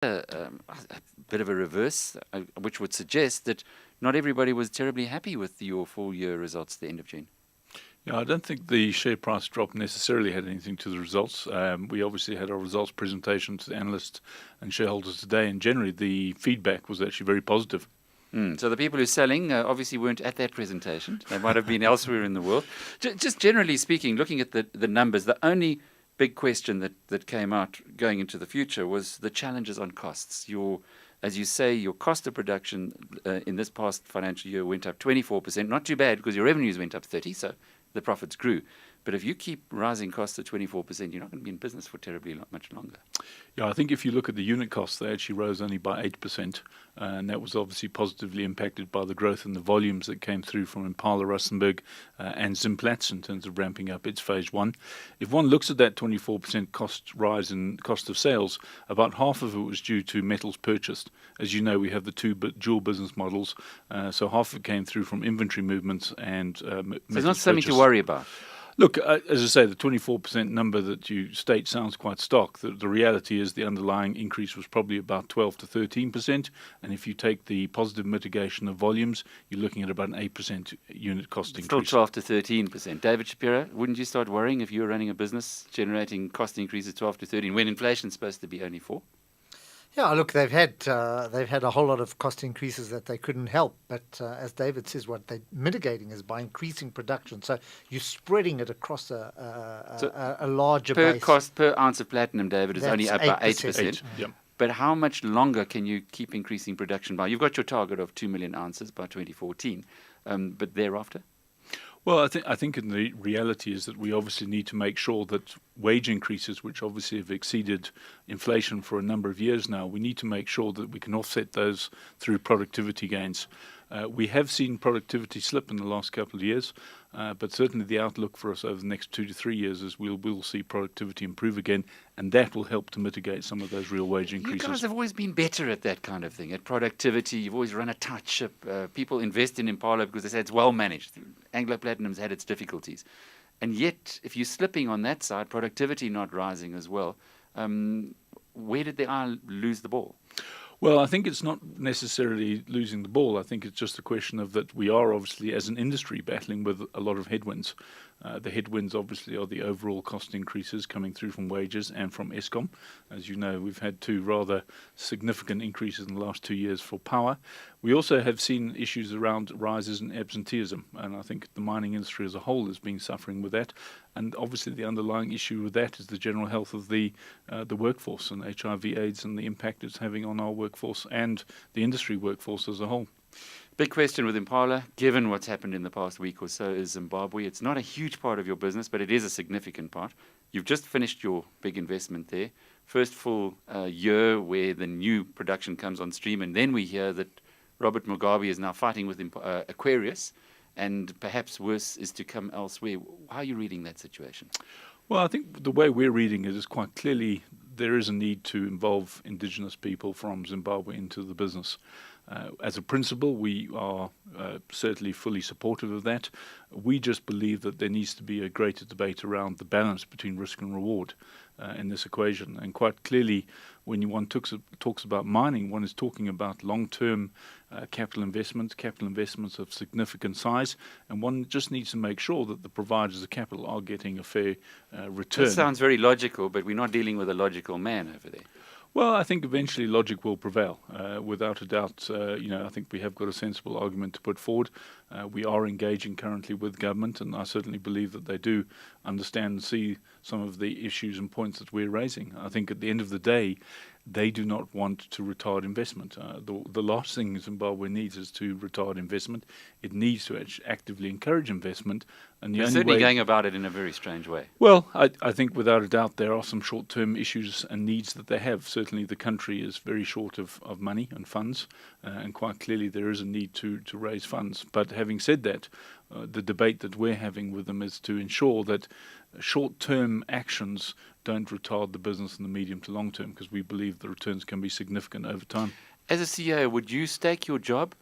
a bit of a reverse, which would suggest that not everybody was terribly happy with your full year results at the end of June. Yeah, I don't think the share price drop necessarily had anything to the results. We obviously had our results presentation to the analysts and shareholders today, and generally the feedback was actually very positive. So the people who are selling obviously weren't at that presentation. They might have been elsewhere in the world. Just generally speaking, looking at the numbers, the only big question that came out going into the future was the challenges on costs. As you say, your cost of production in this past financial year went up 24%. Not too bad because your revenues went up 30%, so the profits grew. But if you keep rising costs at 24%, you're not going to be in business for terribly much longer. Yeah, I think if you look at the unit costs, they actually rose only by 8%, and that was obviously positively impacted by the growth in the volumes that came through from Impala, Rustenburg, and Zimplats in terms of ramping up its phase one. If one looks at that 24% cost rise in cost of sales, about half of it was due to metals purchased. As you know, we have the two dual business models, so half of it came through from inventory movements and So metals it's not something purchased. to worry about. Look, as I say, the 24% number that you state sounds quite stock. The reality is the underlying increase was probably about 12 to 13%. And if you take the positive mitigation of volumes, you're looking at about an 8% unit cost Still increase. 12 to 13%. David Shapiro, wouldn't you start worrying if you were running a business generating cost increases 12 to 13 when inflation's supposed to be only 4? Yeah, look, they've had a whole lot of cost increases that they couldn't help. But as David says, what they're mitigating is by increasing production. So you're spreading it across a larger base. Per ounce of platinum, David, is only up by 8%. Yeah. But how much longer can you keep increasing production by? You've got your target of 2 million ounces by 2014, but thereafter? Well, I think in the reality is that we obviously need to make sure that wage increases, which obviously have exceeded inflation for a number of years now, we need to make sure that we can offset those through productivity gains. We have seen productivity slip in the last couple of years, but certainly the outlook for us over the next 2 to 3 years is we'll see productivity improve again, and that will help to mitigate some of those real wage increases. You guys have always been better at that kind of thing, at productivity. You've always run a tight ship. People invest in Impala because they say it's well managed. Anglo Platinum's had its difficulties. And yet, if you're slipping on that side, productivity not rising as well, where did the eye lose the ball? Well, I think it's not necessarily losing the ball. I think it's just a question of that we are obviously, as an industry, battling with a lot of headwinds. The headwinds, obviously, are the overall cost increases coming through from wages and from Eskom. As you know, we've had two rather significant increases in the last 2 years for power. We also have seen issues around rises in absenteeism, and I think the mining industry as a whole has been suffering with that. And obviously, the underlying issue with that is the general health of the workforce and HIV/AIDS and the impact it's having on our workforce and the industry workforce as a whole. Big question with Impala, given what's happened in the past week or so, is Zimbabwe. It's not a huge part of your business, but it is a significant part. You've just finished your big investment there. First full year where the new production comes on stream, and then we hear that Robert Mugabe is now fighting with Aquarius, and perhaps worse is to come elsewhere. How are you reading that situation? Well, I think the way we're reading it is quite clearly there is a need to involve indigenous people from Zimbabwe into the business. As a principle, we are certainly fully supportive of that. We just believe that there needs to be a greater debate around the balance between risk and reward in this equation. And quite clearly, when one talks about mining, one is talking about long-term capital investments of significant size, and one just needs to make sure that the providers of capital are getting a fair return. That sounds very logical, but we're not dealing with a logical man over there. Well, I think eventually logic will prevail. Without a doubt, I think we have got a sensible argument to put forward. We are engaging currently with government, and I certainly believe that they do understand and see some of the issues and points that we're raising. I think at the end of the day, they do not want to retard investment. The last thing Zimbabwe needs is to retard investment. It needs to actively encourage investment. And They're certainly going about it in a very strange way. Well, I think without a doubt there are some short-term issues and needs that they have. Certainly the country is very short of money and funds, and quite clearly there is a need to raise funds. But having said that, the debate that we're having with them is to ensure that short-term actions don't retard the business in the medium to long term, because we believe the returns can be significant over time. As a CEO, would you stake your job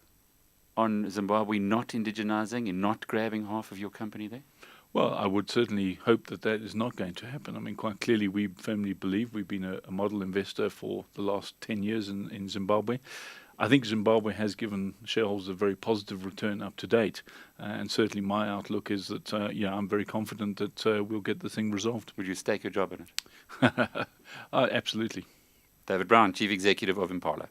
on Zimbabwe not indigenizing and not grabbing half of your company there? Well, I would certainly hope that that is not going to happen. I mean, quite clearly, we firmly believe we've been a model investor for the last 10 years in Zimbabwe. I think Zimbabwe has given shareholders a very positive return up to date. And certainly my outlook is that, I'm very confident that we'll get the thing resolved. Would you stake your job in it? Absolutely. David Brown, Chief Executive of Impala.